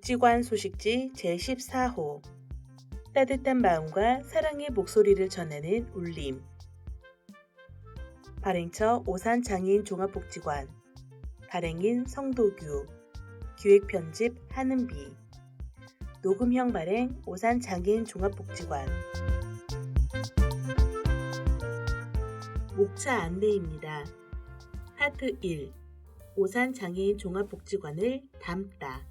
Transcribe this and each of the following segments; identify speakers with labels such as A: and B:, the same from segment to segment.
A: 복지관 소식지 제14호 따뜻한 마음과 사랑의 목소리를 전하는 울림 발행처 오산장애인 종합복지관 발행인 성도규 기획편집 한은비 녹음형 발행 오산장애인 종합복지관 목차 안내입니다. 파트 1 오산장애인 종합복지관을 담다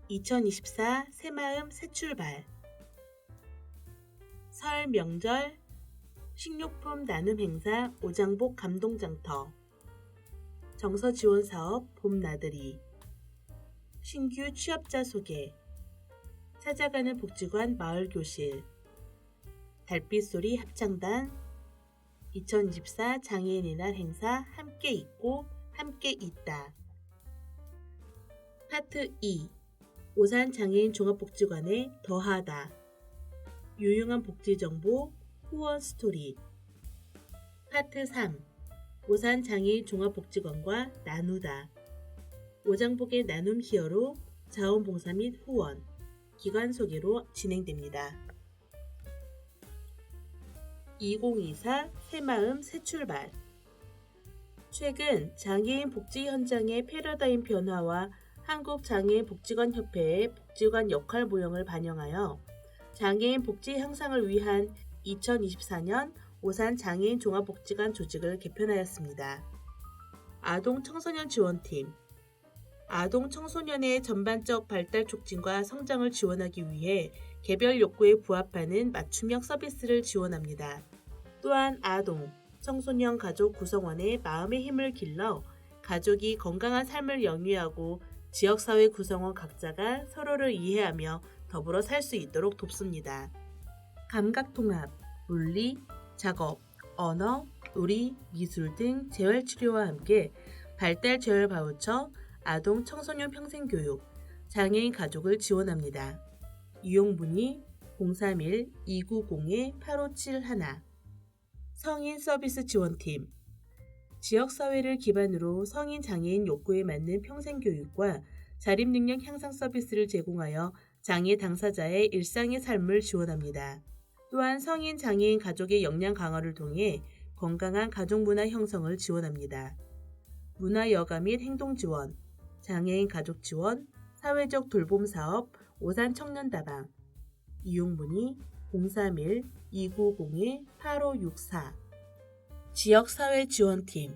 A: 2024 새마음 새출발 설 명절 식료품 나눔 행사 오장복 감동장터 정서 지원 사업 봄나들이 신규 취업자 소개 찾아가는 복지관 마을교실 달빛소리 합창단 2024 장애인의 날 행사 함께 있고 함께 있다. 파트 2 오산장애인 종합복지관에 더하다 유용한 복지정보 후원 스토리 파트 3 오산장애인 종합복지관과 나누다 오장복의 나눔 히어로 자원봉사 및 후원 기관 소개로 진행됩니다. 2024 새마음 새출발 최근 장애인 복지 현장의 패러다임 변화와 한국장애인복지관협회의 복지관 역할 모형을 반영하여 장애인 복지 향상을 위한 2024년 오산장애인 종합복지관 조직을 개편하였습니다. 아동청소년 지원팀 아동청소년의 전반적 발달 촉진과 성장을 지원하기 위해 개별 욕구에 부합하는 맞춤형 서비스를 지원합니다. 또한 아동, 청소년 가족 구성원의 마음의 힘을 길러 가족이 건강한 삶을 영위하고 지역사회 구성원 각자가 서로를 이해하며 더불어 살 수 있도록 돕습니다. 감각통합, 물리, 작업, 언어, 요리, 미술 등 재활치료와 함께 발달 재활 바우처, 아동 청소년 평생교육, 장애인 가족을 지원합니다. 이용문의 031-290-8571 성인 서비스 지원팀 지역사회를 기반으로 성인 장애인 욕구에 맞는 평생교육과 자립능력 향상 서비스를 제공하여 장애 당사자의 일상의 삶을 지원합니다. 또한 성인 장애인 가족의 역량 강화를 통해 건강한 가족문화 형성을 지원합니다. 문화여가 및 행동지원, 장애인 가족 지원, 사회적 돌봄 사업 오산청년다방 이용문의 031-290-8564 지역사회 지원팀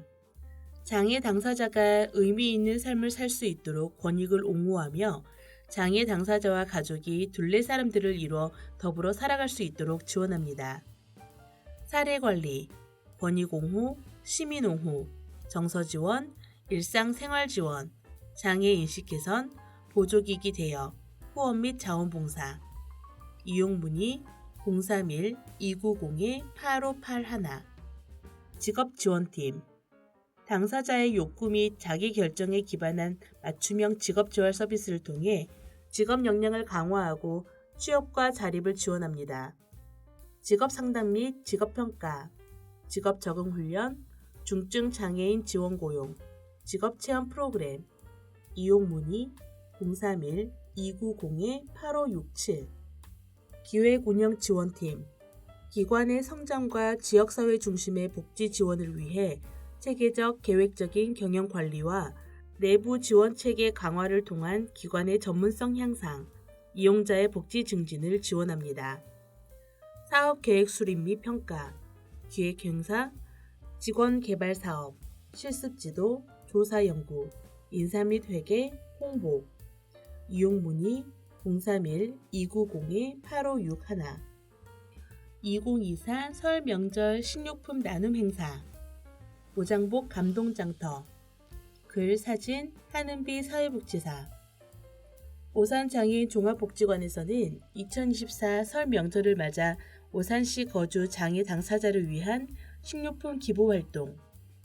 A: 장애 당사자가 의미 있는 삶을 살 수 있도록 권익을 옹호하며 장애 당사자와 가족이 둘레 사람들을 이루어 더불어 살아갈 수 있도록 지원합니다. 사례관리, 권익옹호, 시민옹호, 정서지원, 일상생활지원, 장애인식 개선, 보조기기 대여, 후원 및 자원봉사 이용문의 031-290-8581 직업지원팀 당사자의 욕구 및 자기 결정에 기반한 맞춤형 직업재활 서비스를 통해 직업 역량을 강화하고 취업과 자립을 지원합니다. 직업상담 및 직업평가, 직업적응훈련, 중증 장애인 지원고용, 직업체험 프로그램 이용문의 031-290-8567 기획운영지원팀 기관의 성장과 지역사회 중심의 복지 지원을 위해 체계적 계획적인 경영관리와 내부 지원체계 강화를 통한 기관의 전문성 향상, 이용자의 복지 증진을 지원합니다. 사업계획 수립 및 평가, 기획행사, 직원개발사업, 실습지도, 조사연구, 인사 및 회계, 홍보 이용문의 031-290-8561 2024 설 명절 식료품 나눔 행사 오장복 감동장터 글 사진 한은비 사회복지사 오산장애인 종합복지관에서는 2024 설 명절을 맞아 오산시 거주 장애 당사자를 위한 식료품 기부 활동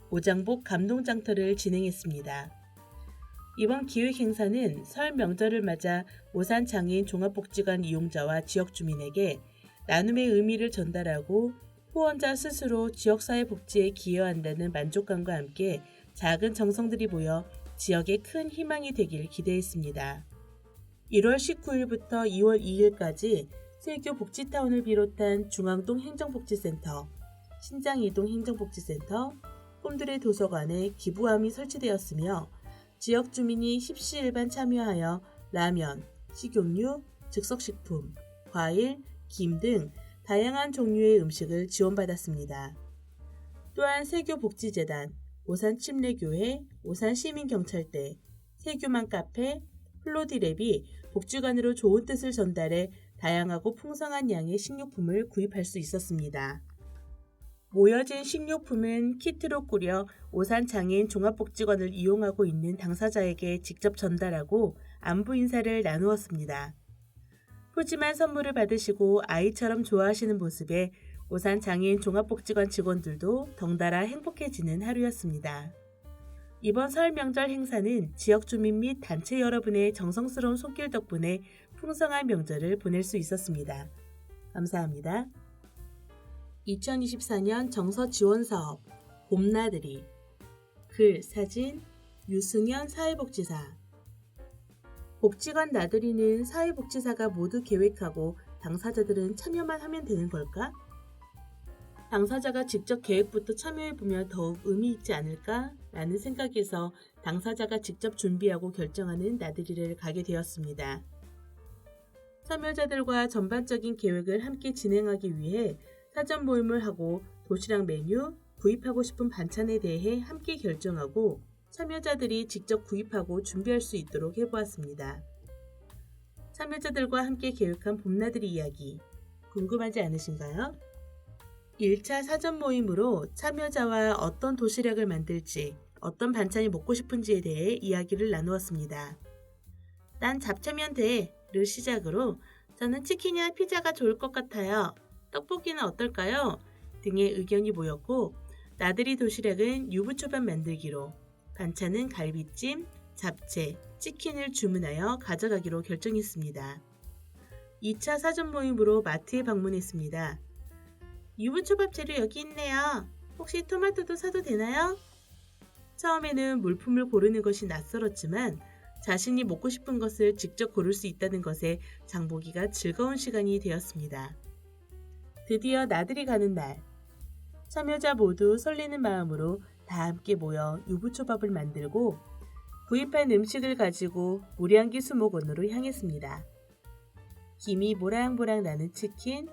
A: 오장복 감동장터를 진행했습니다. 이번 기획 행사는 설 명절을 맞아 오산장애인 종합복지관 이용자와 지역 주민에게 나눔의 의미를 전달하고 후원자 스스로 지역사회 복지에 기여한다는 만족감과 함께 작은 정성들이 모여 지역에 큰 희망이 되길 기대했습니다. 1월 19일부터 2월 2일까지 세교 복지타운을 비롯한 중앙동 행정복지센터, 신장이동 행정복지센터, 꿈들의 도서관에 기부함이 설치되었으며 지역 주민이 십시일반 참여하여 라면, 식용유, 즉석식품, 과일, 김 등 다양한 종류의 음식을 지원받았습니다. 또한 세교복지재단, 오산침례교회, 오산시민경찰대, 세교만 카페, 플로디랩이 복지관으로 좋은 뜻을 전달해 다양하고 풍성한 양의 식료품을 구입할 수 있었습니다. 모여진 식료품은 키트로 꾸려 오산장애인 종합복지관을 이용하고 있는 당사자에게 직접 전달하고 안부 인사를 나누었습니다. 푸짐한 선물을 받으시고 아이처럼 좋아하시는 모습에 오산장애인 종합복지관 직원들도 덩달아 행복해지는 하루였습니다. 이번 설 명절 행사는 지역 주민 및 단체 여러분의 정성스러운 손길 덕분에 풍성한 명절을 보낼 수 있었습니다. 감사합니다. 2024년 정서지원사업 봄나들이 글, 사진 유승현 사회복지사 복지관 나들이는 사회복지사가 모두 계획하고 당사자들은 참여만 하면 되는 걸까? 당사자가 직접 계획부터 참여해보면 더욱 의미 있지 않을까? 라는 생각에서 당사자가 직접 준비하고 결정하는 나들이를 가게 되었습니다. 참여자들과 전반적인 계획을 함께 진행하기 위해 사전 모임을 하고 도시락 메뉴, 구입하고 싶은 반찬에 대해 함께 결정하고 참여자들이 직접 구입하고 준비할 수 있도록 해보았습니다. 참여자들과 함께 계획한 봄나들이 이야기 궁금하지 않으신가요? 1차 사전 모임으로 참여자와 어떤 도시락을 만들지, 어떤 반찬이 먹고 싶은지에 대해 이야기를 나누었습니다. 난 잡채면 돼!를 시작으로 저는 치킨이나 피자가 좋을 것 같아요. 떡볶이는 어떨까요? 등의 의견이 모였고 나들이 도시락은 유부초밥 만들기로 반찬은 갈비찜, 잡채, 치킨을 주문하여 가져가기로 결정했습니다. 2차 사전 모임으로 마트에 방문했습니다. 유부초밥 재료 여기 있네요. 혹시 토마토도 사도 되나요? 처음에는 물품을 고르는 것이 낯설었지만 자신이 먹고 싶은 것을 직접 고를 수 있다는 것에 장보기가 즐거운 시간이 되었습니다. 드디어 나들이 가는 날. 참여자 모두 설레는 마음으로 다 함께 모여 유부초밥을 만들고 구입한 음식을 가지고 무량기 수목원으로 향했습니다. 김이 모락모락 나는 치킨,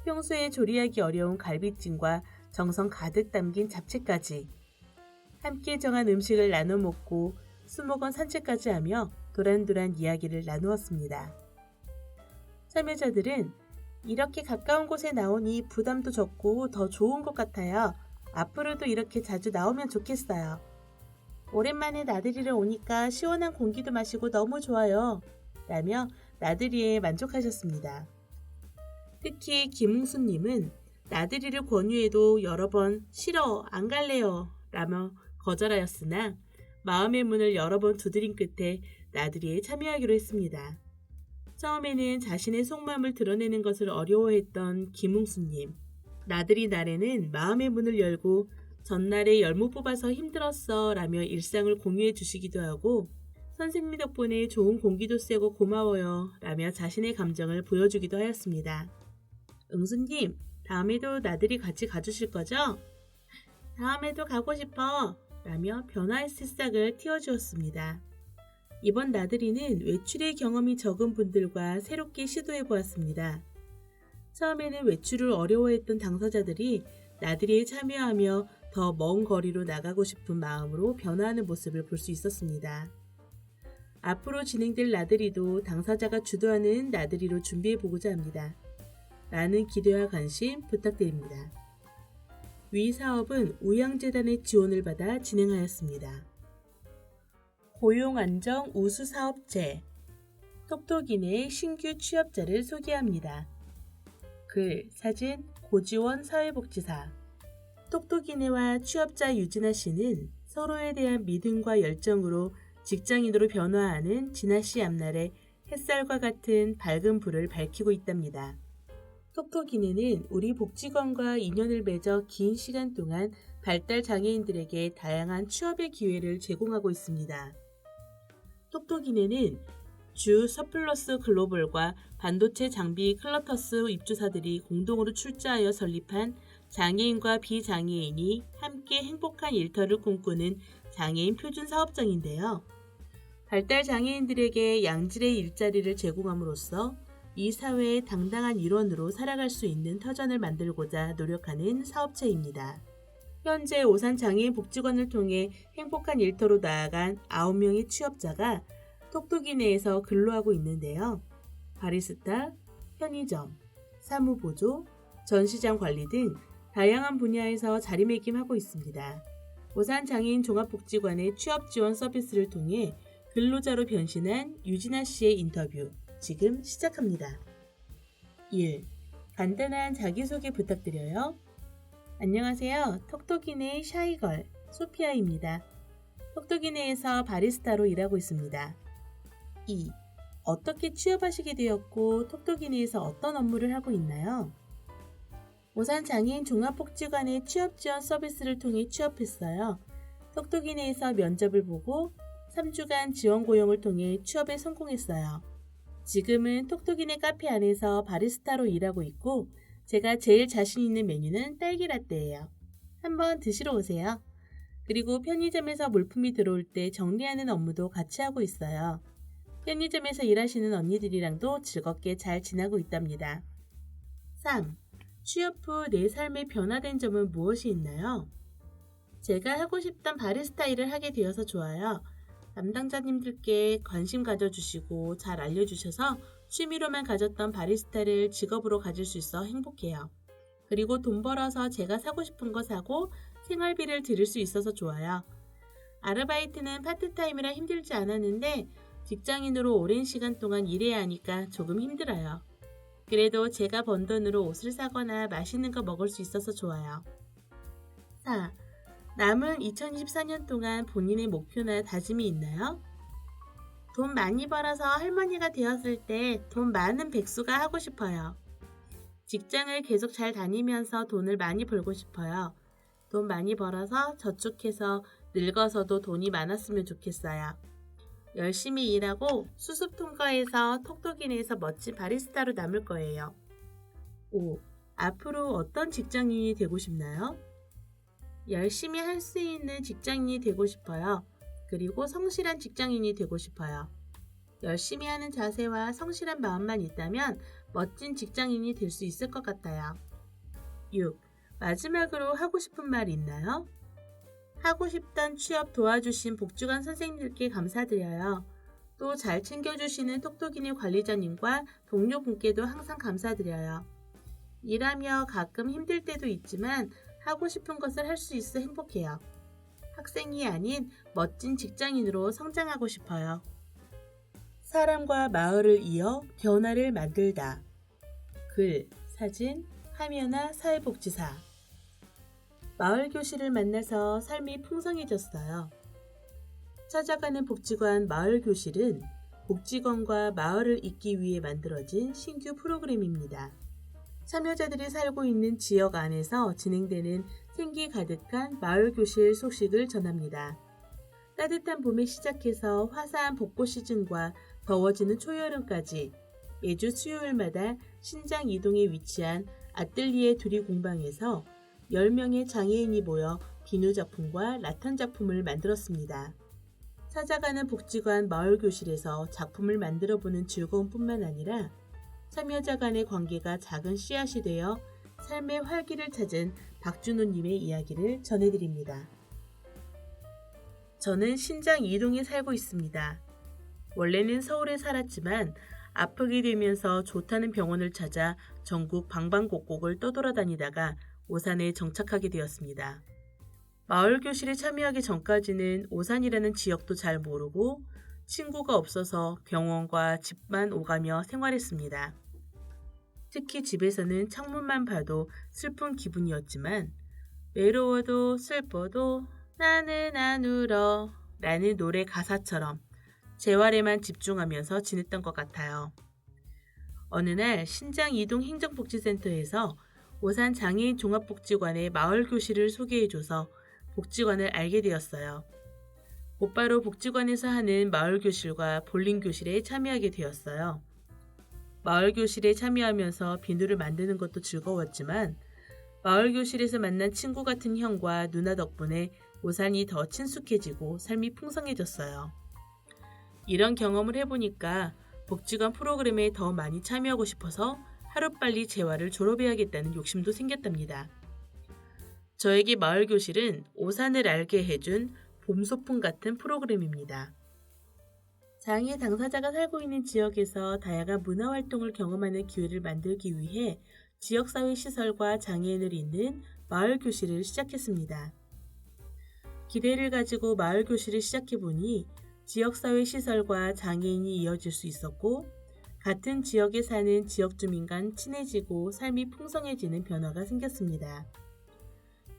A: 평소에 조리하기 어려운 갈비찜과 정성 가득 담긴 잡채까지 함께 정한 음식을 나눠 먹고 수목원 산책까지 하며 도란도란 이야기를 나누었습니다. 참여자들은 이렇게 가까운 곳에 나오니 부담도 적고 더 좋은 것 같아요. 앞으로도 이렇게 자주 나오면 좋겠어요. 오랜만에 나들이를 오니까 시원한 공기도 마시고 너무 좋아요. 라며 나들이에 만족하셨습니다. 특히 김웅수님은 나들이를 권유해도 여러 번 싫어, 안 갈래요 라며 거절하였으나 마음의 문을 여러 번 두드린 끝에 나들이에 참여하기로 했습니다. 처음에는 자신의 속마음을 드러내는 것을 어려워했던 김웅수님. 나들이 날에는 마음의 문을 열고 전날에 열무 뽑아서 힘들었어 라며 일상을 공유해 주시기도 하고 선생님 덕분에 좋은 공기도 쐬고 고마워요 라며 자신의 감정을 보여주기도 하였습니다. 응수님, 다음에도 나들이 같이 가주실 거죠? 다음에도 가고 싶어 라며 변화의 새싹을 틔워주었습니다. 이번 나들이는 외출의 경험이 적은 분들과 새롭게 시도해보았습니다. 처음에는 외출을 어려워했던 당사자들이 나들이에 참여하며 더 먼 거리로 나가고 싶은 마음으로 변화하는 모습을 볼 수 있었습니다. 앞으로 진행될 나들이도 당사자가 주도하는 나들이로 준비해보고자 합니다. 많은 기대와 관심 부탁드립니다. 위 사업은 우양재단의 지원을 받아 진행하였습니다. 고용안정 우수사업체 톡톡이네 신규 취업자를 소개합니다. 글, 사진 고지원 사회복지사 톡톡이네와 취업자 유진아 씨는 서로에 대한 믿음과 열정으로 직장인으로 변화하는 진아 씨 앞날에 햇살과 같은 밝은 불을 밝히고 있답니다. 톡톡이네는 우리 복지관과 인연을 맺어 긴 시간 동안 발달 장애인들에게 다양한 취업의 기회를 제공하고 있습니다. 톡톡이네는 주 서플러스 글로벌과 반도체 장비 클러터스 입주사들이 공동으로 출자하여 설립한 장애인과 비장애인이 함께 행복한 일터를 꿈꾸는 장애인 표준 사업장인데요. 발달 장애인들에게 양질의 일자리를 제공함으로써 이 사회의 당당한 일원으로 살아갈 수 있는 터전을 만들고자 노력하는 사업체입니다. 현재 오산 장애인 복지관을 통해 행복한 일터로 나아간 9명의 취업자가 톡톡이 내에서 근로하고 있는데요. 바리스타, 편의점, 사무보조, 전시장 관리 등 다양한 분야에서 자리매김하고 있습니다. 오산 장애인 종합복지관의 취업 지원 서비스를 통해 근로자로 변신한 유진아 씨의 인터뷰 지금 시작합니다. 1. 간단한 자기소개 부탁드려요. 안녕하세요. 톡톡이네 샤이걸 소피아입니다. 톡톡이네에서 바리스타로 일하고 있습니다. 2. 어떻게 취업하시게 되었고 톡톡이네에서 어떤 업무를 하고 있나요? 오산 장애인 종합복지관의 취업 지원 서비스를 통해 취업했어요. 톡톡이네에서 면접을 보고 3주간 지원 고용을 통해 취업에 성공했어요. 지금은 톡톡이네 카페 안에서 바리스타로 일하고 있고 제가 제일 자신 있는 메뉴는 딸기 라떼예요. 한번 드시러 오세요. 그리고 편의점에서 물품이 들어올 때 정리하는 업무도 같이 하고 있어요. 편의점에서 일하시는 언니들이랑도 즐겁게 잘 지내고 있답니다. 3. 취업 후 내 삶에 변화된 점은 무엇이 있나요? 제가 하고 싶던 바리스타 일을 하게 되어서 좋아요. 담당자님들께 관심 가져주시고 잘 알려주셔서 취미로만 가졌던 바리스타를 직업으로 가질 수 있어 행복해요. 그리고 돈 벌어서 제가 사고 싶은 거 사고 생활비를 드릴 수 있어서 좋아요. 아르바이트는 파트타임이라 힘들지 않았는데 직장인으로 오랜 시간 동안 일해야 하니까 조금 힘들어요. 그래도 제가 번 돈으로 옷을 사거나 맛있는 거 먹을 수 있어서 좋아요. 4. 남은 2024년 동안 본인의 목표나 다짐이 있나요? 돈 많이 벌어서 할머니가 되었을 때 돈 많은 백수가 하고 싶어요. 직장을 계속 잘 다니면서 돈을 많이 벌고 싶어요. 돈 많이 벌어서 저축해서 늙어서도 돈이 많았으면 좋겠어요. 열심히 일하고 수습 통과해서 톡톡이네에서 멋진 바리스타로 남을 거예요. 5. 앞으로 어떤 직장인이 되고 싶나요? 열심히 할 수 있는 직장인이 되고 싶어요. 그리고 성실한 직장인이 되고 싶어요. 열심히 하는 자세와 성실한 마음만 있다면 멋진 직장인이 될 수 있을 것 같아요. 6. 마지막으로 하고 싶은 말 있나요? 하고 싶던 취업 도와주신 복지관 선생님들께 감사드려요. 또 잘 챙겨주시는 톡톡이네 관리자님과 동료분께도 항상 감사드려요. 일하며 가끔 힘들 때도 있지만 하고 싶은 것을 할 수 있어 행복해요. 학생이 아닌 멋진 직장인으로 성장하고 싶어요. 사람과 마을을 이어 변화를 만들다. 글, 사진, 하면아 사회복지사. 마을 교실을 만나서 삶이 풍성해졌어요. 찾아가는 복지관 마을 교실은 복지관과 마을을 잇기 위해 만들어진 신규 프로그램입니다. 참여자들이 살고 있는 지역 안에서 진행되는 생기 가득한 마을 교실 소식을 전합니다. 따뜻한 봄에 시작해서 화사한 벚꽃 시즌과 더워지는 초여름까지 매주 수요일마다 신장 이동에 위치한 아뜰리에 두리 공방에서 10명의 장애인이 모여 비누 작품과 라탄 작품을 만들었습니다. 찾아가는 복지관 마을 교실에서 작품을 만들어 보는 즐거움뿐만 아니라 참여자 간의 관계가 작은 씨앗이 되어 삶의 활기를 찾은 박준호님의 이야기를 전해드립니다. 저는 신장 이동에 살고 있습니다. 원래는 서울에 살았지만 아프게 되면서 좋다는 병원을 찾아 전국 방방곡곡을 떠돌아다니다가 오산에 정착하게 되었습니다. 마을 교실에 참여하기 전까지는 오산이라는 지역도 잘 모르고 친구가 없어서 병원과 집만 오가며 생활했습니다. 특히 집에서는 창문만 봐도 슬픈 기분이었지만 외로워도 슬퍼도 나는 안 울어 라는 노래 가사처럼 재활에만 집중하면서 지냈던 것 같아요. 어느 날 신장 이동 행정복지센터에서 오산 장애인 종합복지관의 마을교실을 소개해줘서 복지관을 알게 되었어요. 곧바로 복지관에서 하는 마을교실과 볼링교실에 참여하게 되었어요. 마을교실에 참여하면서 비누를 만드는 것도 즐거웠지만 마을교실에서 만난 친구 같은 형과 누나 덕분에 오산이 더 친숙해지고 삶이 풍성해졌어요. 이런 경험을 해보니까 복지관 프로그램에 더 많이 참여하고 싶어서 하루빨리 재활을 졸업해야겠다는 욕심도 생겼답니다. 저에게 마을교실은 오산을 알게 해준 봄소풍 같은 프로그램입니다. 장애 당사자가 살고 있는 지역에서 다양한 문화활동을 경험하는 기회를 만들기 위해 지역사회 시설과 장애인을 잇는 마을교실을 시작했습니다. 기대를 가지고 마을교실을 시작해보니 지역사회 시설과 장애인이 이어질 수 있었고 같은 지역에 사는 지역 주민 간 친해지고 삶이 풍성해지는 변화가 생겼습니다.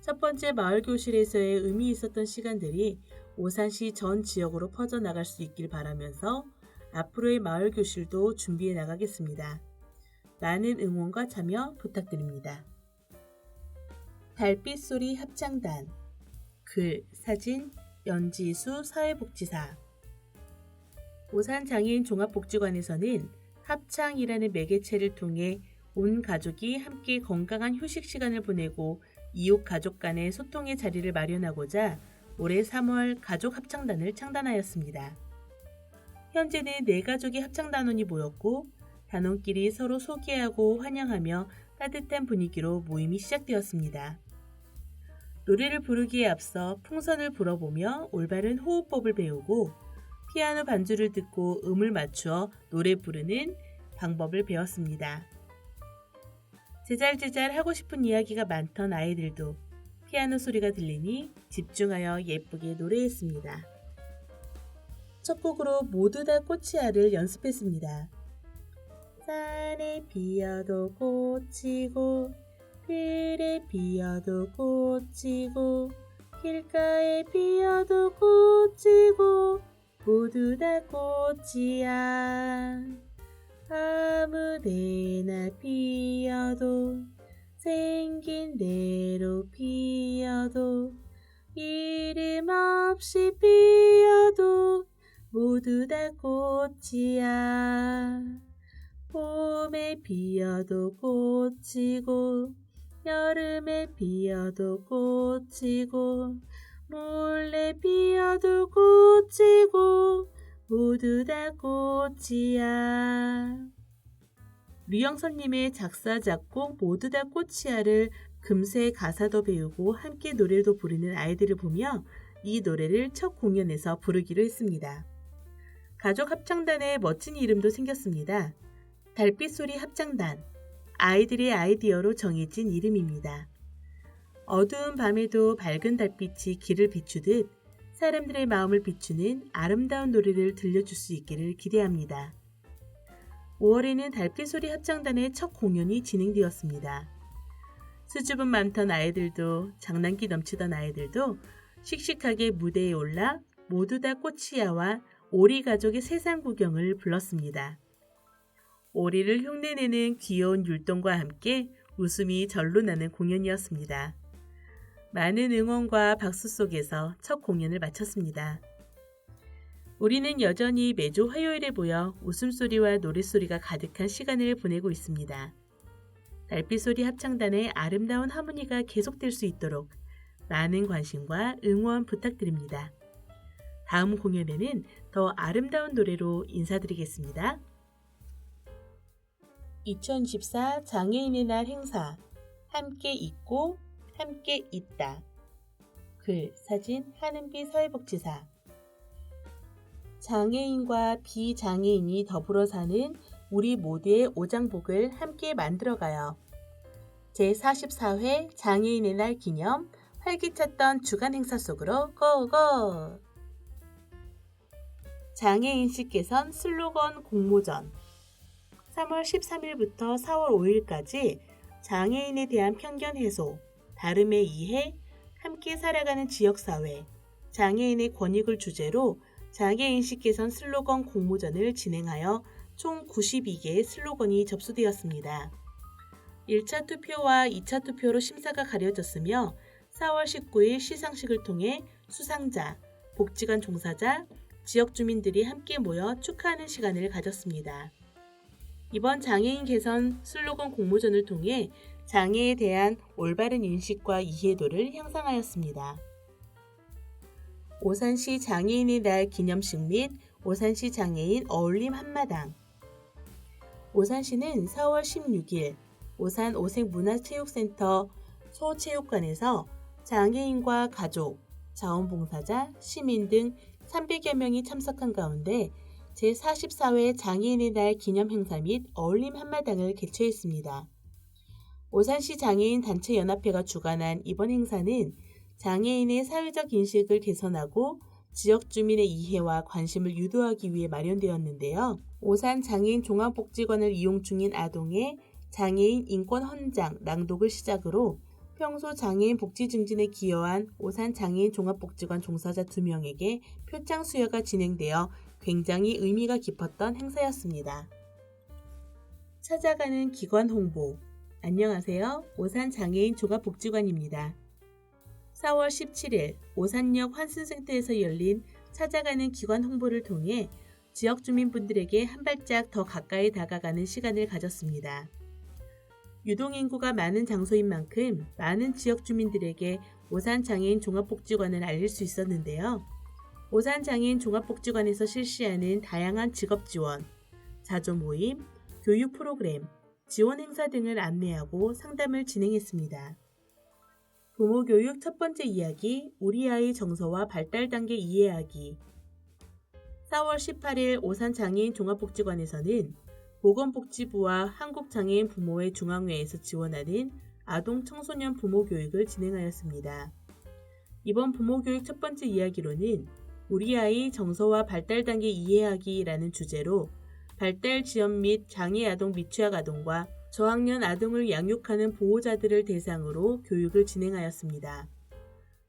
A: 첫 번째 마을교실에서의 의미 있었던 시간들이 오산시 전 지역으로 퍼져나갈 수 있길 바라면서 앞으로의 마을교실도 준비해 나가겠습니다. 많은 응원과 참여 부탁드립니다. 달빛소리 합창단 글, 사진, 연지수 사회복지사 오산 장애인 종합복지관에서는 합창이라는 매개체를 통해 온 가족이 함께 건강한 휴식 시간을 보내고 이웃 가족 간의 소통의 자리를 마련하고자 올해 3월 가족 합창단을 창단하였습니다. 현재는 4가족의 합창단원이 모였고 단원끼리 서로 소개하고 환영하며 따뜻한 분위기로 모임이 시작되었습니다. 노래를 부르기에 앞서 풍선을 불어보며 올바른 호흡법을 배우고 피아노 반주를 듣고 음을 맞추어 노래 부르는 방법을 배웠습니다. 제잘제잘 하고 싶은 이야기가 많던 아이들도 피아노 소리가 들리니 집중하여 예쁘게 노래했습니다. 첫 곡으로 모두 다 꽃이야를 연습했습니다. 산에 피어도 꽃이고 들에 피어도 꽃이고 길가에 피어도 꽃이고 모두 다 꽃이야. 아무데나 피어도 생긴 대로 피어도 이름 없이 피어도 모두 다 꽃이야. 봄에 피어도 꽃이고 여름에 피어도 꽃이고 몰래 피어도 꽃이고 모두 다 꽃이야. 류영선님의 작사, 작곡 모두 다 꽃이야를 금세 가사도 배우고 함께 노래도 부르는 아이들을 보며 이 노래를 첫 공연에서 부르기로 했습니다. 가족 합창단에 멋진 이름도 생겼습니다. 달빛소리 합창단, 아이들의 아이디어로 정해진 이름입니다. 어두운 밤에도 밝은 달빛이 길을 비추듯 사람들의 마음을 비추는 아름다운 노래를 들려줄 수 있기를 기대합니다. 5월에는 달빛소리 합창단의 첫 공연이 진행되었습니다. 수줍음 많던 아이들도 장난기 넘치던 아이들도 씩씩하게 무대에 올라 모두 다 꽃이야와 오리 가족의 세상 구경을 불렀습니다. 오리를 흉내내는 귀여운 율동과 함께 웃음이 절로 나는 공연이었습니다. 많은 응원과 박수 속에서 첫 공연을 마쳤습니다. 우리는 여전히 매주 화요일에 모여 웃음소리와 노랫소리가 가득한 시간을 보내고 있습니다. 달빛소리 합창단의 아름다운 하모니가 계속될 수 있도록 많은 관심과 응원 부탁드립니다. 다음 공연에는 더 아름다운 노래로 인사드리겠습니다. 2024 장애인의 날 행사 함께 있고 함께 있다. 글, 사진 한은비 사회복지사 장애인과 비장애인이 더불어 사는 우리 모두의 오장복을 함께 만들어가요. 제44회 장애인의 날 기념 활기찼던 주간 행사 속으로 고고! 장애인식 개선 슬로건 공모전 3월 13일부터 4월 5일까지 장애인에 대한 편견 해소, 다름의 이해, 함께 살아가는 지역사회, 장애인의 권익을 주제로 장애인식 개선 슬로건 공모전을 진행하여 총 92개의 슬로건이 접수되었습니다. 1차 투표와 2차 투표로 심사가 가려졌으며 4월 19일 시상식을 통해 수상자, 복지관 종사자, 지역 주민들이 함께 모여 축하하는 시간을 가졌습니다. 이번 장애인 개선 슬로건 공모전을 통해 장애에 대한 올바른 인식과 이해도를 향상하였습니다. 오산시 장애인의 날 기념식 및 오산시 장애인 어울림 한마당. 오산시는 4월 16일 오산 오색문화체육센터 소체육관에서 장애인과 가족, 자원봉사자, 시민 등 300여 명이 참석한 가운데 제44회 장애인의 날 기념 행사 및 어울림 한마당을 개최했습니다. 오산시 장애인 단체연합회가 주관한 이번 행사는 장애인의 사회적 인식을 개선하고 지역 주민의 이해와 관심을 유도하기 위해 마련되었는데요. 오산 장애인 종합복지관을 이용 중인 아동의 장애인 인권 헌장 낭독을 시작으로 평소 장애인 복지 증진에 기여한 오산 장애인 종합복지관 종사자 2명에게 표창 수여가 진행되어 굉장히 의미가 깊었던 행사였습니다. 찾아가는 기관 홍보. 안녕하세요. 오산 장애인 종합복지관입니다. 4월 17일 오산역 환승센터에서 열린 찾아가는 기관 홍보를 통해 지역 주민분들에게 한 발짝 더 가까이 다가가는 시간을 가졌습니다. 유동인구가 많은 장소인 만큼 많은 지역 주민들에게 오산 장애인 종합복지관을 알릴 수 있었는데요. 오산 장애인 종합복지관에서 실시하는 다양한 직업 지원, 자조 모임, 교육 프로그램, 지원 행사 등을 안내하고 상담을 진행했습니다. 부모 교육 첫 번째 이야기, 우리 아이 정서와 발달 단계 이해하기. 4월 18일 오산 장애인 종합복지관에서는 보건복지부와 한국장애인 부모회 중앙회에서 지원하는 아동 청소년 부모 교육을 진행하였습니다. 이번 부모 교육 첫 번째 이야기로는 우리 아이 정서와 발달 단계 이해하기라는 주제로 발달 지연 및 장애 아동 미취학 아동과 저학년 아동을 양육하는 보호자들을 대상으로 교육을 진행하였습니다.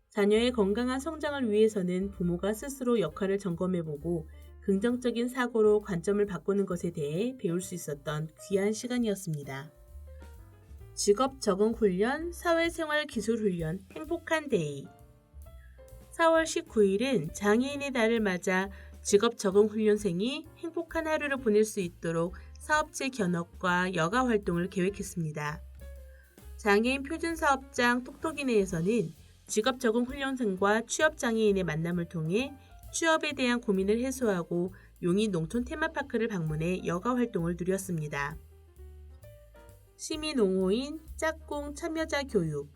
A: 자녀의 건강한 성장을 위해서는 부모가 스스로 역할을 점검해보고 긍정적인 사고로 관점을 바꾸는 것에 대해 배울 수 있었던 귀한 시간이었습니다. 직업 적응 훈련, 사회생활 기술 훈련, 행복한 데이. 4월 19일은 장애인의 날을 맞아 직업 적응 훈련생이 행복한 하루를 보낼 수 있도록 사업체 견업과 여가 활동을 계획했습니다. 장애인 표준사업장 톡톡이네에서는 직업 적응 훈련생과 취업장애인의 만남을 통해 취업에 대한 고민을 해소하고 용인 농촌 테마파크를 방문해 여가 활동을 누렸습니다. 시민 옹호인 짝꿍 참여자 교육.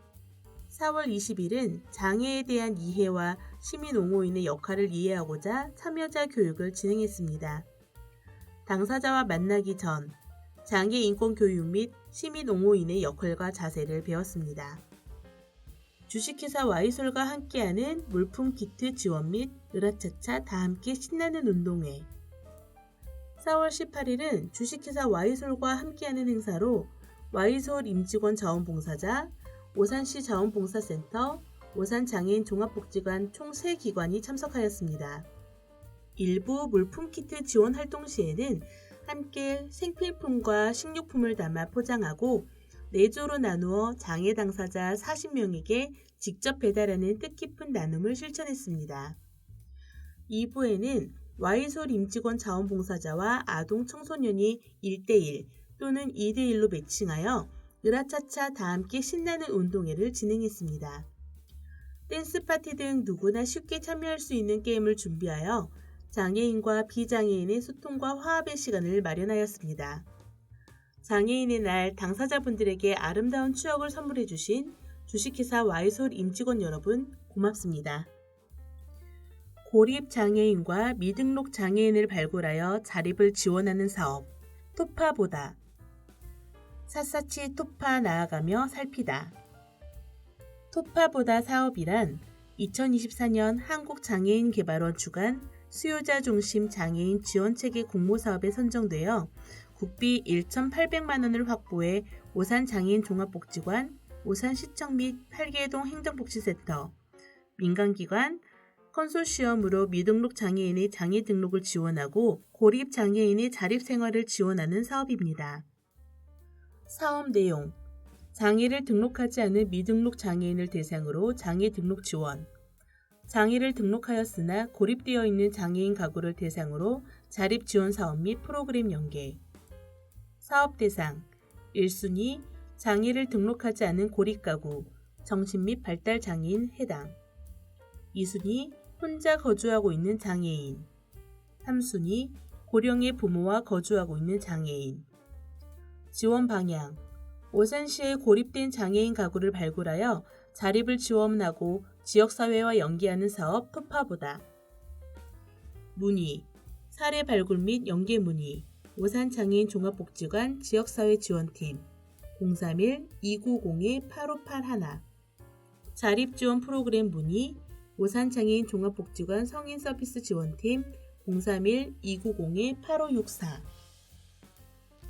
A: 4월 20일은 장애에 대한 이해와 시민 옹호인의 역할을 이해하고자 참여자 교육을 진행했습니다. 당사자와 만나기 전 장애 인권 교육 및 시민 옹호인의 역할과 자세를 배웠습니다. 주식회사 와이솔과 함께하는 물품 키트 지원 및 으라차차 다 함께 신나는 운동회. 4월 18일은 주식회사 와이솔과 함께하는 행사로 와이솔 임직원 자원봉사자, 오산시 자원봉사센터, 오산장애인 종합복지관 총 3기관이 참석하였습니다. 일부 물품키트 지원 활동 시에는 함께 생필품과 식료품을 담아 포장하고 4조로 나누어 장애 당사자 40명에게 직접 배달하는 뜻깊은 나눔을 실천했습니다. 2부에는 와이솔 임직원 자원봉사자와 아동 청소년이 1대1 또는 2대1로 매칭하여 으라차차 다 함께 신나는 운동회를 진행했습니다. 댄스 파티 등 누구나 쉽게 참여할 수 있는 게임을 준비하여 장애인과 비장애인의 소통과 화합의 시간을 마련하였습니다. 장애인의 날 당사자분들에게 아름다운 추억을 선물해 주신 주식회사 와이솔 임직원 여러분 고맙습니다. 고립장애인과 미등록 장애인을 발굴하여 자립을 지원하는 사업 토파보다. 샅샅이 토파 나아가며 살피다. 토파보다 사업이란 2024년 한국장애인개발원 주관 수요자 중심 장애인 지원체계 공모사업에 선정되어 국비 1,800만 원을 확보해 오산장애인 종합복지관, 오산시청 및 8개동 행정복지센터, 민간기관, 컨소시엄으로 미등록 장애인의 장애 등록을 지원하고 고립 장애인의 자립 생활을 지원하는 사업입니다. 사업 내용: 장애를 등록하지 않은 미등록 장애인을 대상으로 장애 등록 지원, 장애를 등록하였으나 고립되어 있는 장애인 가구를 대상으로 자립 지원 사업 및 프로그램 연계. 사업 대상: 1순위 장애를 등록하지 않은 고립 가구, 정신 및 발달 장애인 해당. 2순위 혼자 거주하고 있는 장애인. 3순위 고령의 부모와 거주하고 있는 장애인. 지원 방향: 오산시에 고립된 장애인 가구를 발굴하여 자립을 지원하고 지역사회와 연계하는 사업 푸파보다. 문의: 사례 발굴 및 연계 문의 오산장애인 종합복지관 지역사회 지원팀 031-290-8581. 자립지원 프로그램 문의 오산장애인 종합복지관 성인서비스 지원팀 031-290-8564.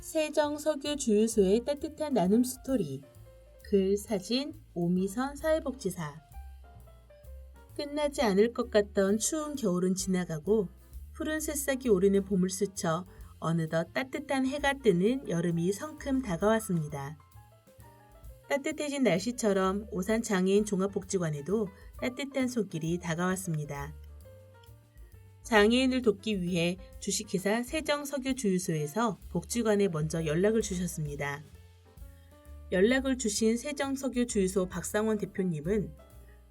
A: 세정석유 주유소의 따뜻한 나눔 스토리. 글, 사진, 오미선 사회복지사. 끝나지 않을 것 같던 추운 겨울은 지나가고 푸른 새싹이 오르는 봄을 스쳐 어느덧 따뜻한 해가 뜨는 여름이 성큼 다가왔습니다. 따뜻해진 날씨처럼 오산 장애인 종합복지관에도 따뜻한 손길이 다가왔습니다. 장애인을 돕기 위해 주식회사 세정석유주유소에서 복지관에 먼저 연락을 주셨습니다. 연락을 주신 세정석유주유소 박상원 대표님은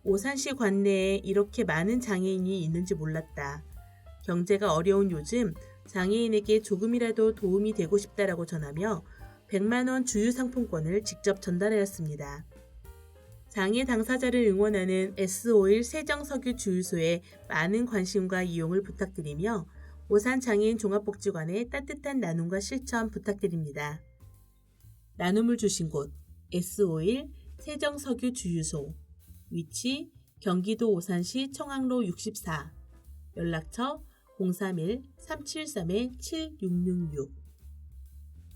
A: 오산시 관내에 이렇게 많은 장애인이 있는지 몰랐다. 경제가 어려운 요즘 장애인에게 조금이라도 도움이 되고 싶다라고 전하며 100만원 주유상품권을 직접 전달하였습니다. 장애 당사자를 응원하는 S51 세정석유주유소에 많은 관심과 이용을 부탁드리며 오산 장애인 종합복지관의 따뜻한 나눔과 실천 부탁드립니다. 나눔을 주신 곳 S51 세정석유주유소. 위치 경기도 오산시 청학로 64. 연락처 031-373-7666.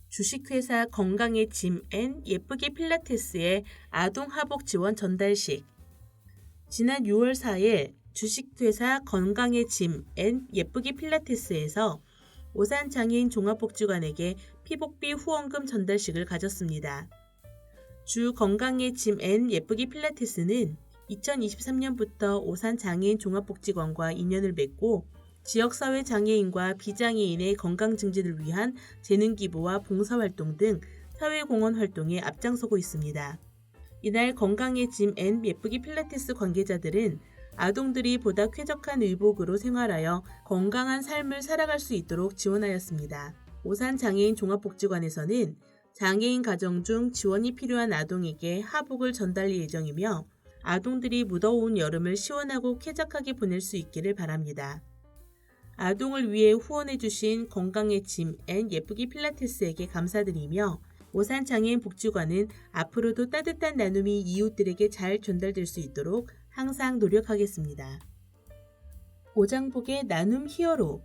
A: 주식회사 건강의 짐 앤 예쁘게 필라테스의 아동하복 지원 전달식. 지난 6월 4일 주식회사 건강의 짐 앤 예쁘게 필라테스에서 오산장애인 종합복지관에게 피복비 후원금 전달식을 가졌습니다. 주 건강의 짐 앤 예쁘게 필라테스는 2023년부터 오산장애인 종합복지관과 인연을 맺고 지역사회 장애인과 비장애인의 건강 증진을 위한 재능기부와 봉사활동 등 사회공헌 활동에 앞장서고 있습니다. 이날 건강의 짐 앤 예쁘기 필라테스 관계자들은 아동들이 보다 쾌적한 의복으로 생활하여 건강한 삶을 살아갈 수 있도록 지원하였습니다. 오산장애인 종합복지관에서는 장애인 가정 중 지원이 필요한 아동에게 하복을 전달할 예정이며 아동들이 무더운 여름을 시원하고 쾌적하게 보낼 수 있기를 바랍니다. 아동을 위해 후원해주신 건강의 짐 앤 예쁘기 필라테스에게 감사드리며 오산장애인 복지관은 앞으로도 따뜻한 나눔이 이웃들에게 잘 전달될 수 있도록 항상 노력하겠습니다. 오장복의 나눔 히어로.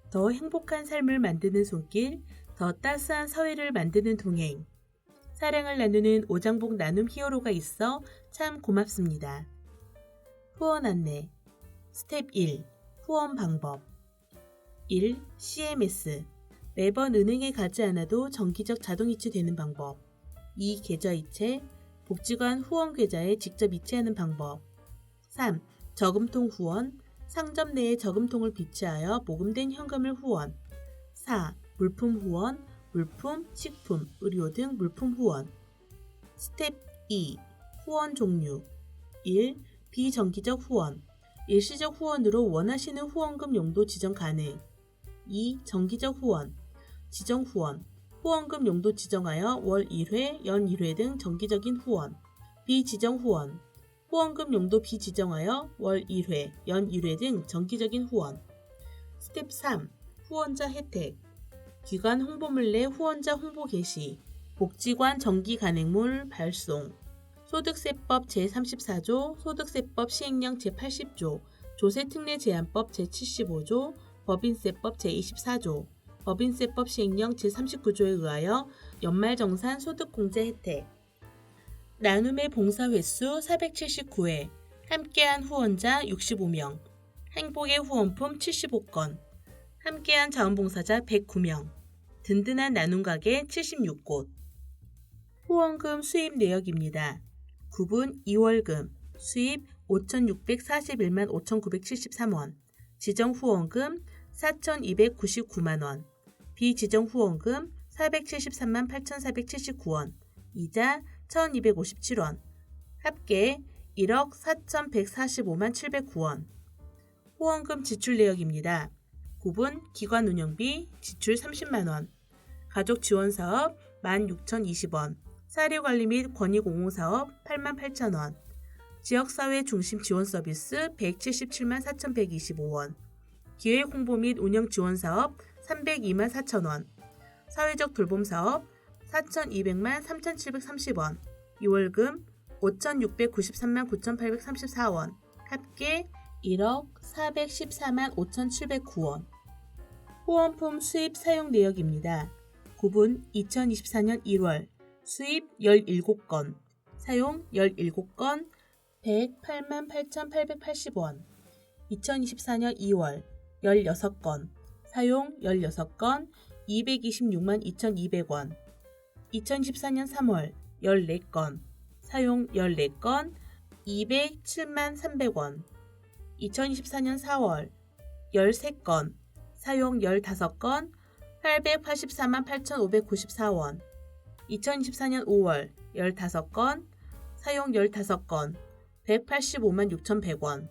A: 더 행복한 삶을 만드는 손길, 더 따스한 사회를 만드는 동행. 사랑을 나누는 오장복 나눔 히어로가 있어 참 고맙습니다. 후원 안내. 스텝 1. 후원 방법. 1. CMS. 매번 은행에 가지 않아도 정기적 자동 이체되는 방법. 2. 계좌 이체. 복지관 후원 계좌에 직접 이체하는 방법. 3. 저금통 후원. 상점 내에 저금통을 비치하여 모금된 현금을 후원. 4. 물품 후원. 물품, 식품, 의료 등 물품 후원. 스텝 2. 후원 종류. 1. 비정기적 후원. 일시적 후원으로 원하시는 후원금 용도 지정 가능. 2. 정기적 후원. 지정 후원. 후원금 용도 지정하여 월 1회, 연 1회 등 정기적인 후원. 비지정 후원. 후원금 용도 비지정하여 월 1회, 연 1회 등 정기적인 후원. 스텝 3. 후원자 혜택. 기관 홍보물 내 후원자 홍보 게시. 복지관 정기 간행물 발송. 소득세법 제34조, 소득세법 시행령 제80조, 조세특례 제한법 제75조, 법인세법 제24조, 법인세법 시행령 제39조에 의하여 연말정산 소득공제 혜택. 나눔의 봉사 횟수 479회, 함께한 후원자 65명, 행복의 후원품 75건, 함께한 자원봉사자 109명, 든든한 나눔 가게 76곳. 후원금 수입 내역입니다. 구분 2월금 수입 5,641만 5,973원, 지정 후원금 4,299만원, 비지정 후원금 473만 8,479원, 이자 1,257원, 합계 1억 4,145만 709원. 후원금 지출 내역입니다. 구분 기관 운영비 지출 30만원, 가족 지원 사업 16,020원, 사례관리 및 권익옹호사업 8만 8천원, 지역사회 중심 지원 서비스 177만 4,125원, 기획 홍보 및 운영 지원 사업 302만 4천원, 사회적 돌봄 사업 4,200만 3,730원, 2월금 5,693만 9,834원, 합계 1억 414만 5,709원. 후원품 수입 사용 내역입니다. 구분 2024년 1월 수입 17건, 사용 17건 108만 8,880원, 2024년 2월 16건, 사용 16건 226만 2,200원, 2024년 3월 14건, 사용 14건 207만 300원, 2024년 4월 13건, 사용 15건 884만 8,594원, 2024년 5월 15건, 사용 15건 185만 6,100원.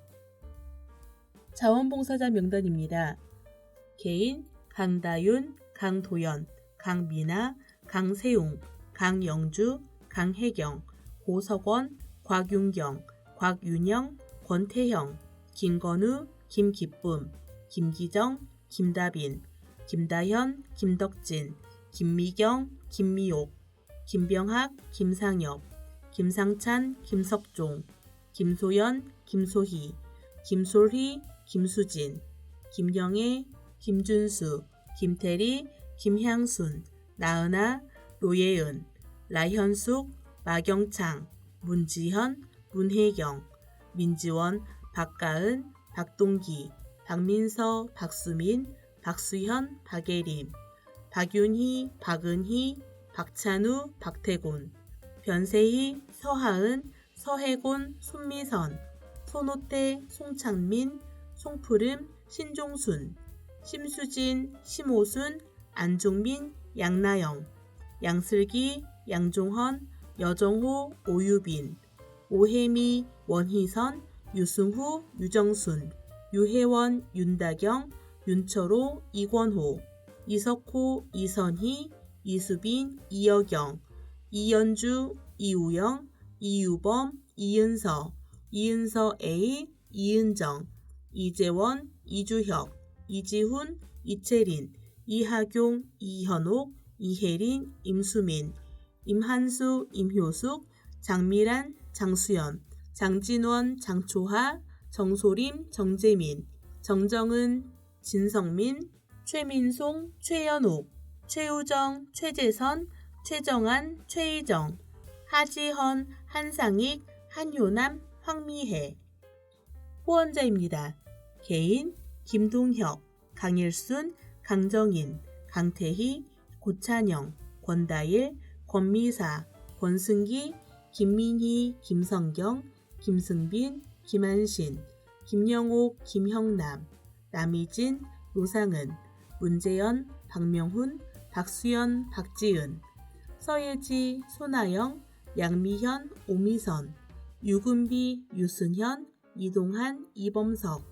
A: 자원봉사자 명단입니다. 개인 강다윤, 강도연, 강미나, 강세웅, 강영주, 강혜경, 고석원, 곽윤경, 곽윤영, 권태형, 김건우, 김기쁨, 김기정, 김다빈, 김다현, 김덕진, 김미경, 김미옥, 김병학, 김상엽, 김상찬, 김석종, 김소연, 김소희, 김솔희, 김수진, 김영애, 김준수, 김태리, 김향순, 나은아, 노예은, 라현숙, 마경창, 문지현, 문혜경, 민지원, 박가은, 박동기, 박민서, 박수민, 박수현, 박예림, 박윤희, 박은희, 박찬우, 박태곤, 변세희, 서하은, 서혜곤, 손미선, 손호태, 송창민, 송푸름, 신종순, 심수진, 심오순, 안종민, 양나영, 양슬기, 양종헌, 여정호, 오유빈, 오혜미, 원희선, 유승후, 유정순, 유혜원, 윤다경, 윤철호, 이권호, 이석호, 이선희, 이수빈, 이여경, 이연주, 이우영, 이유범, 이은서, 이은서 A, 이은정, 이재원, 이주혁, 이지훈, 이채린, 이하경, 이현옥, 이혜린, 임수민, 임한수, 임효숙, 장미란, 장수연, 장진원, 장초하, 정소림, 정재민, 정정은, 진성민, 최민송, 최연옥, 최우정, 최재선, 최정한, 최희정, 하지헌, 한상익, 한효남, 황미혜. 후원자입니다. 개인 김동혁, 강일순, 강정인, 강태희, 고찬영, 권다일, 권미사, 권승기, 김민희, 김성경, 김승빈, 김한신, 김영옥, 김형남, 남희진, 노상은, 문재현, 박명훈, 박수연, 박지은, 서예지, 손아영, 양미현, 오미선, 유근비, 유승현, 이동한, 이범석,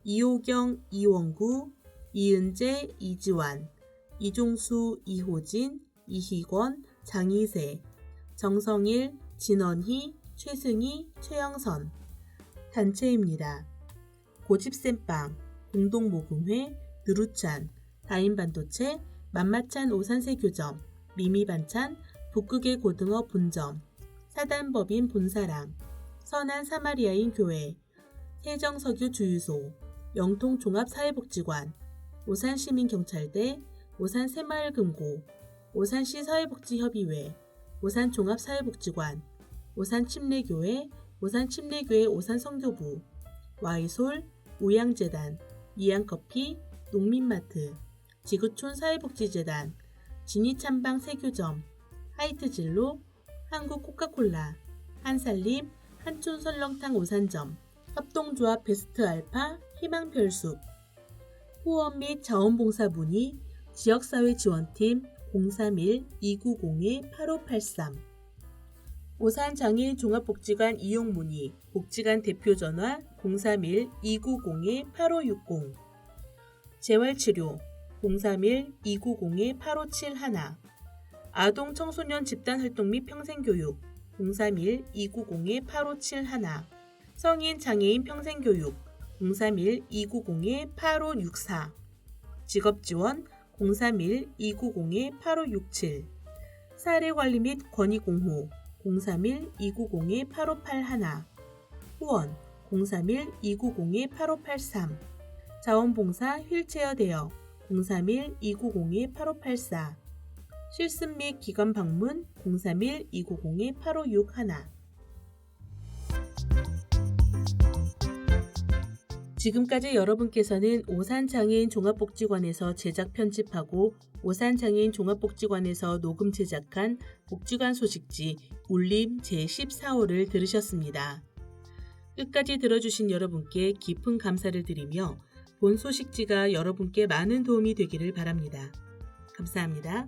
A: 이호경, 이원구, 이은재, 이지환, 이종수, 이호진, 이희권, 장희세, 정성일, 진원희, 최승희, 최영선. 단체입니다. 고집센빵, 공동모금회, 느루찬, 다인반도체, 만마찬 오산세교점, 미미반찬, 북극의 고등어 본점, 사단법인 본사랑, 선한 사마리아인 교회, 세정석유 주유소, 영통종합사회복지관, 오산시민경찰대, 오산새마을금고, 오산시 사회복지협의회, 오산종합사회복지관, 오산침례교회, 오산침례교회 오산성교부, 와이솔, 오양재단, 이양커피, 농민마트, 지구촌 사회복지재단, 지니찬방 세교점, 하이트진로, 한국코카콜라, 한살림, 한촌설렁탕 오산점, 협동조합 베스트알파, 희망별숲, 후원 및 자원봉사 문의, 지역사회지원팀 031-290-8583, 오산장애인 종합복지관 이용 문의, 복지관 대표전화 031-290-8560, 재활치료 031-290-8571, 아동 청소년 집단활동 및 평생교육 031-290-8571, 성인 장애인 평생교육 031-290-8564, 직업지원 031-290-8567, 사례관리 및 권익공호 031-290-8581, 후원 031-290-8583, 자원봉사 휠체어 대여 031-290-8584, 실습 및 기관 방문 031-290-8561. 지금까지 여러분께서는 오산장애인 종합복지관에서 제작 편집하고 오산장애인 종합복지관에서 녹음 제작한 복지관 소식지 울림 제14호를 들으셨습니다. 끝까지 들어주신 여러분께 깊은 감사를 드리며 본 소식지가 여러분께 많은 도움이 되기를 바랍니다. 감사합니다.